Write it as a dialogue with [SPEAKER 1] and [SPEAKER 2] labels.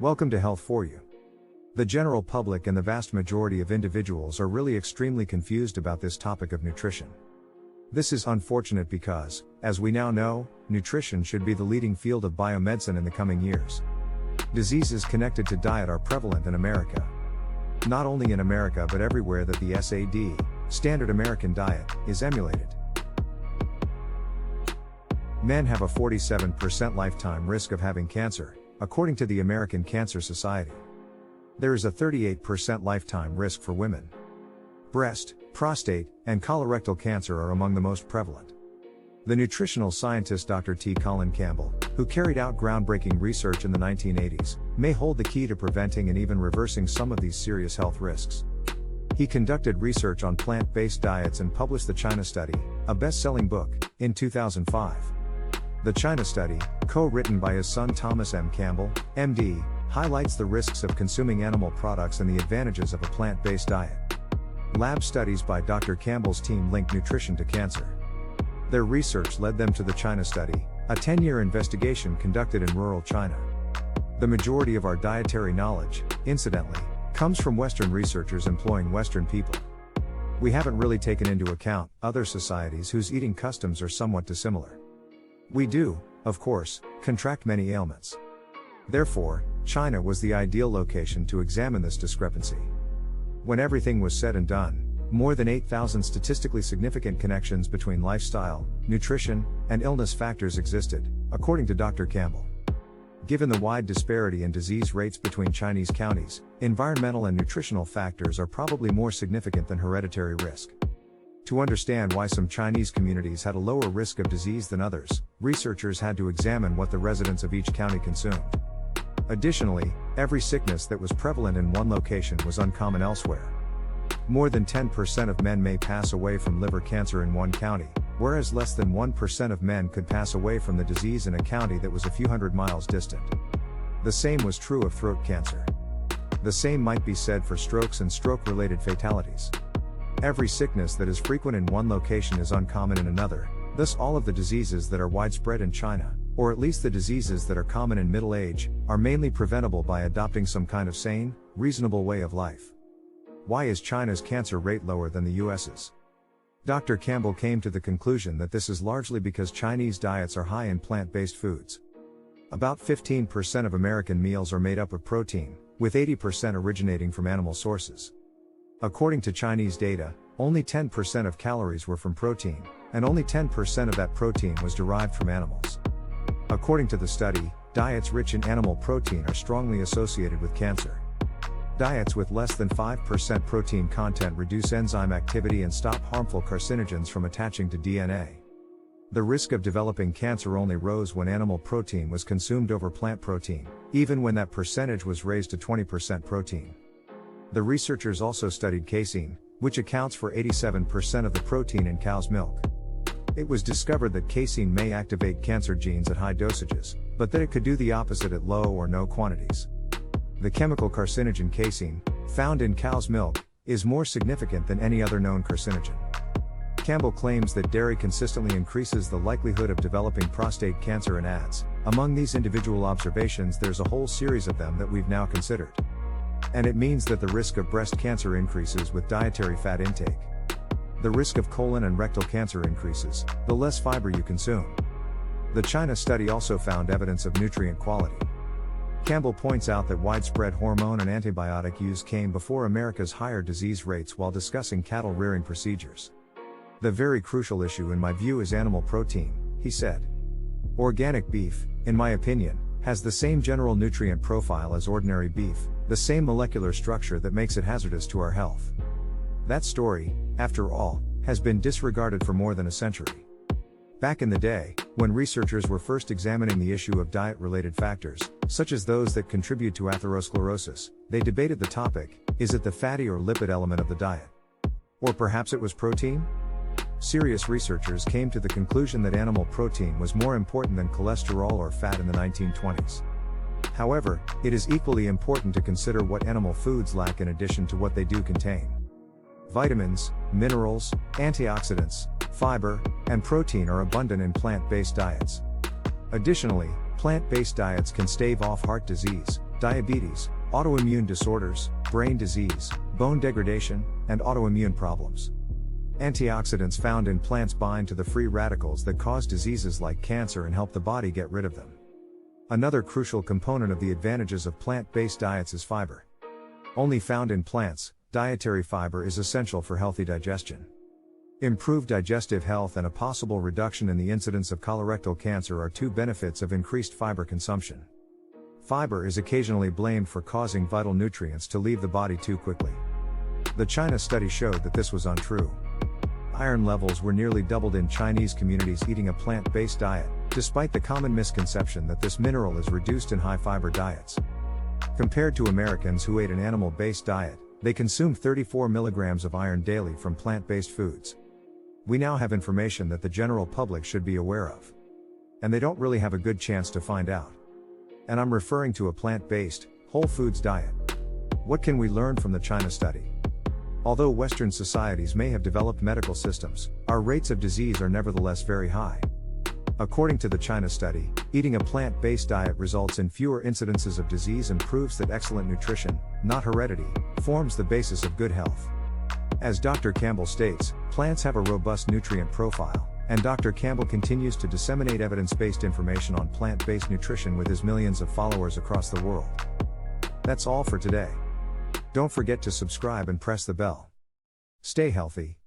[SPEAKER 1] Welcome to Health for You. The general public and the vast majority of individuals are really extremely confused about this topic of nutrition. This is unfortunate because, as we now know, nutrition should be the leading field of biomedicine in the coming years. Diseases connected to diet are prevalent in America. Not only in America but everywhere that the SAD, Standard American Diet, is emulated. Men have a 47% lifetime risk of having cancer, according to the American Cancer Society. There is a 38% lifetime risk for women. Breast, prostate, and colorectal cancer are among the most prevalent. The nutritional scientist Dr. T. Colin Campbell, who carried out groundbreaking research in the 1980s, may hold the key to preventing and even reversing some of these serious health risks. He conducted research on plant-based diets and published the China Study, a best-selling book, in 2005. The China Study, co-written by his son Thomas M. Campbell, MD, highlights the risks of consuming animal products and the advantages of a plant-based diet. Lab studies by Dr. Campbell's team link nutrition to cancer. Their research led them to the China Study, a 10-year investigation conducted in rural China. The majority of our dietary knowledge, incidentally, comes from Western researchers employing Western people. We haven't really taken into account other societies whose eating customs are somewhat dissimilar. We do, of course, contract many ailments. Therefore, China was the ideal location to examine this discrepancy. When everything was said and done, more than 8,000 statistically significant connections between lifestyle, nutrition, and illness factors existed, according to Dr. Campbell. Given the wide disparity in disease rates between Chinese counties, environmental and nutritional factors are probably more significant than hereditary risk. To understand why some Chinese communities had a lower risk of disease than others, researchers had to examine what the residents of each county consumed. Additionally, every sickness that was prevalent in one location was uncommon elsewhere. More than 10% of men may pass away from liver cancer in one county, whereas less than 1% of men could pass away from the disease in a county that was a few hundred miles distant. The same was true of throat cancer. The same might be said for strokes and stroke-related fatalities. Every sickness that is frequent in one location is uncommon in another, thus all of the diseases that are widespread in China, or at least the diseases that are common in middle age, are mainly preventable by adopting some kind of sane, reasonable way of life. Why is China's cancer rate lower than the US's? Dr. Campbell came to the conclusion that this is largely because Chinese diets are high in plant-based foods. About 15% of American meals are made up of protein, with 80% originating from animal sources. According to Chinese data, only 10% of calories were from protein, and only 10% of that protein was derived from animals. According to the study, diets rich in animal protein are strongly associated with cancer. Diets with less than 5% protein content reduce enzyme activity and stop harmful carcinogens from attaching to DNA. The risk of developing cancer only rose when animal protein was consumed over plant protein, even when that percentage was raised to 20% protein. The researchers also studied casein, which accounts for 87% of the protein in cow's milk. It was discovered that casein may activate cancer genes at high dosages, but that it could do the opposite at low or no quantities. The chemical carcinogen casein, found in cow's milk, is more significant than any other known carcinogen. Campbell claims that dairy consistently increases the likelihood of developing prostate cancer and adds, among these individual observations there's a whole series of them that we've now considered. And it means that the risk of breast cancer increases with dietary fat intake. The risk of colon and rectal cancer increases, the less fiber you consume. The China study also found evidence of nutrient quality. Campbell points out that widespread hormone and antibiotic use came before America's higher disease rates while discussing cattle rearing procedures. The very crucial issue in my view is animal protein, he said. Organic beef, in my opinion, has the same general nutrient profile as ordinary beef, the same molecular structure that makes it hazardous to our health. That story, after all, has been disregarded for more than a century. Back in the day, when researchers were first examining the issue of diet-related factors, such as those that contribute to atherosclerosis, they debated the topic: is it the fatty or lipid element of the diet? Or perhaps it was protein? Serious researchers came to the conclusion that animal protein was more important than cholesterol or fat in the 1920s. However, it is equally important to consider what animal foods lack in addition to what they do contain. Vitamins, minerals, antioxidants, fiber, and protein are abundant in plant-based diets. Additionally, plant-based diets can stave off heart disease, diabetes, autoimmune disorders, brain disease, bone degradation, and autoimmune problems. Antioxidants found in plants bind to the free radicals that cause diseases like cancer and help the body get rid of them. Another crucial component of the advantages of plant-based diets is fiber. Only found in plants, dietary fiber is essential for healthy digestion. Improved digestive health and a possible reduction in the incidence of colorectal cancer are two benefits of increased fiber consumption. Fiber is occasionally blamed for causing vital nutrients to leave the body too quickly. The China study showed that this was untrue. Iron levels were nearly doubled in Chinese communities eating a plant-based diet, despite the common misconception that this mineral is reduced in high-fiber diets. Compared to Americans who ate an animal-based diet, they consumed 34 milligrams of iron daily from plant-based foods. We now have information that the general public should be aware of. And they don't really have a good chance to find out. And I'm referring to a plant-based, whole foods diet. What can we learn from the China study? Although Western societies may have developed medical systems, our rates of disease are nevertheless very high. According to the China study, eating a plant-based diet results in fewer incidences of disease and proves that excellent nutrition, not heredity, forms the basis of good health. As Dr. Campbell states, plants have a robust nutrient profile, and Dr. Campbell continues to disseminate evidence-based information on plant-based nutrition with his millions of followers across the world. That's all for today. Don't forget to subscribe and press the bell. Stay healthy.